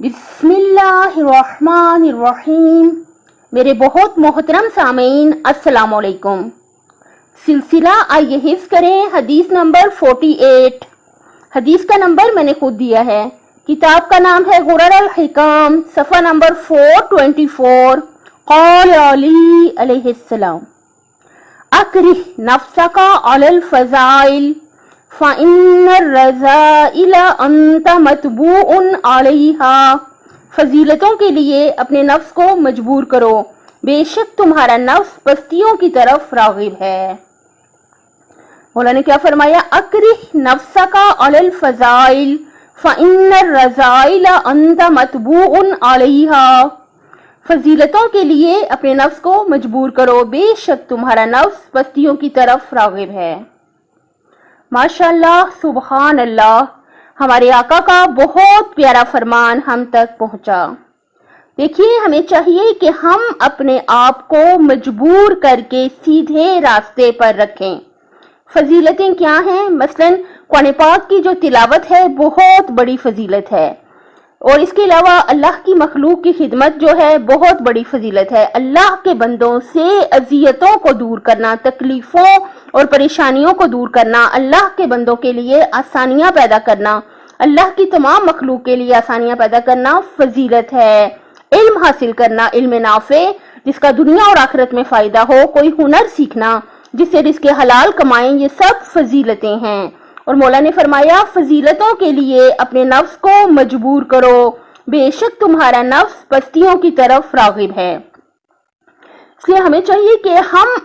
बिस्मिल्लाहिर्रहमानिर्रहीम। मेरे बहुत मोहतरम सामीन, अस्सलाम वालेकुम। सिलसिला आइए हिफ्ज़ करें हदीस नंबर 48। हदीस का नंबर मैंने खुद दिया है। किताब का नाम है गुरर अल हिकाम, सफ़ा नंबर 424। क़ाल अली अलैहिस्सलाम, अक्रिह नफ्सका अलल फ़ज़ाइल फ़इन्नर रज़ाइला अंत मतबूउन अलैहा। फजीलतों के लिए अपने नफ्स को मजबूर करो, बेशक तुम्हारा नफ्स पस्तियों की तरफ राग़िब है। मौला ने क्या फरमाया? अक्रिह नफ्सका अलल फ़ज़ाइल फ़इन्नर रज़ाइला अंत मतबूउन अलैहा। फजीलतों के लिए अपने नफ्स को मजबूर करो, बेशक तुम्हारा नफ्स पस्तियों की तरफ राग़िब है। माशाअल्लाह, सुबहान अल्लाह, हमारे आका का बहुत प्यारा फरमान हम तक पहुंचा। देखिए, हमें चाहिए कि हम अपने आप को मजबूर करके सीधे रास्ते पर रखें। फजीलतें क्या हैं? मसलन कुरान पाक की जो तिलावत है बहुत बड़ी फजीलत है, और इसके अलावा अल्लाह की मखलूक की खिदमत जो है बहुत बड़ी फजीलत है। अल्लाह के बंदों से अजियतों को दूर करना, तकलीफों और परेशानियों को दूर करना, अल्लाह के बंदों के लिए आसानियां पैदा करना, अल्लाह की तमाम मखलूक के लिए आसानियां पैदा करना फजीलत है। इल्म हासिल करना, इल्म नाफे जिसका दुनिया और आखिरत में फायदा हो, कोई हुनर सीखना जिससे रिज़्क़ हलाल कमाएं, ये सब फजीलतें हैं। और मौला ने फरमाया, फजीलतों के लिए अपने नफ्स को मजबूर करो, बेशक तुम्हारा नफ्स पस्तियों की तरफ राग़िब है। इसलिए हमें चाहिए कि हम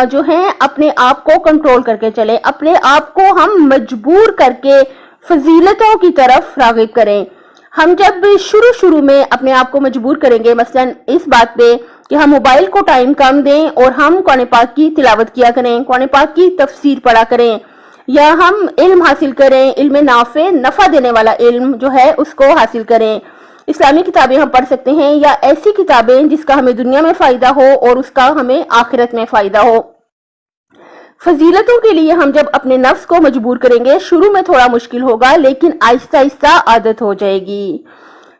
जो है अपने आप को कंट्रोल करके चले, अपने आप को हम मजबूर करके फजीलतों की तरफ राग़िब करें। हम जब शुरू में अपने आप को मजबूर करेंगे, मसलन इस बात पे कि हम मोबाइल को टाइम कम दें और हम कुरान पाक की तिलावत किया करें, कुरान पाक की तफसीर पढ़ा करें, या हम इल्म हासिल करें, इल्म नाफे नफा देने वाला इल्म जो है उसको हासिल करें। इस्लामी किताबें हम पढ़ सकते हैं, या ऐसी किताबें जिसका हमें दुनिया में फायदा हो और उसका हमें आखिरत में फायदा हो। फजीलतों के लिए हम जब अपने नफ्स को मजबूर करेंगे, शुरू में थोड़ा मुश्किल होगा, लेकिन आहिस्ता आहिस्ता आदत हो जाएगी।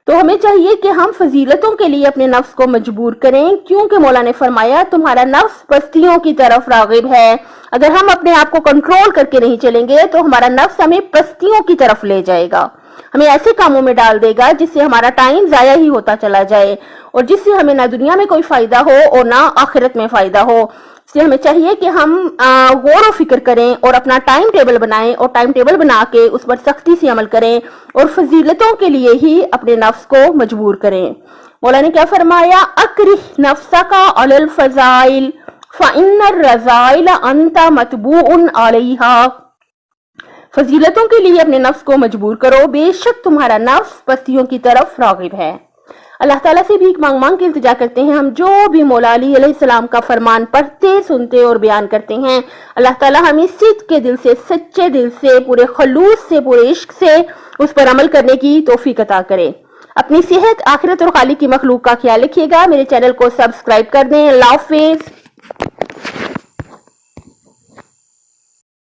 तो हमें चाहिए कि हम फजीलतों के लिए अपने नफ्स को मजबूर करें, क्योंकि मौला ने फरमाया तुम्हारा नफ्स पस्तियों की तरफ राग़िब है। अगर हम अपने आप को कंट्रोल करके नहीं चलेंगे तो हमारा नफ्स हमें पस्तियों की तरफ ले जाएगा, हमें ऐसे कामों में डाल देगा जिससे हमारा टाइम जाया ही होता चला जाए, और जिससे हमें ना दुनिया में कोई फायदा हो और ना आखिरत में फायदा हो। इसलिए हमें चाहिए कि हम गौर व फिक्र करें और अपना टाइम टेबल बनाएं, और टाइम टेबल बना के उस पर सख्ती से अमल करें, और फजीलतों के लिए ही अपने नफ्स को मजबूर करें। मौला ने क्या फरमाया? अक्रिह नफ्सका अलल फ़ज़ाइल फ़इन्नर रज़ाइला अंत मतबूउन अलैहा। फजीलतों के लिए अपने नफ्स को मजबूर करो, बेशक तुम्हारा नफ्स पस्तियों की तरफ राग़िब है। अल्लाह ताला से भीख मांग मांग के इल्तिजा करते हैं हम जो भी मौला अली अलैहिस्सलाम का फरमान पढ़ते, सुनते और बयान करते हैं, अल्लाह ताला हमें सिद्क़ के दिल से, सच्चे दिल से, पूरे खलूस से, पूरे इश्क से उस पर अमल करने की तौफीक अता करे। अपनी सेहत, आखिरत और खालिक की मखलूक का ख्याल रखिएगा। मेरे चैनल को सब्सक्राइब कर दें। अल्लाह हाफ़िज़।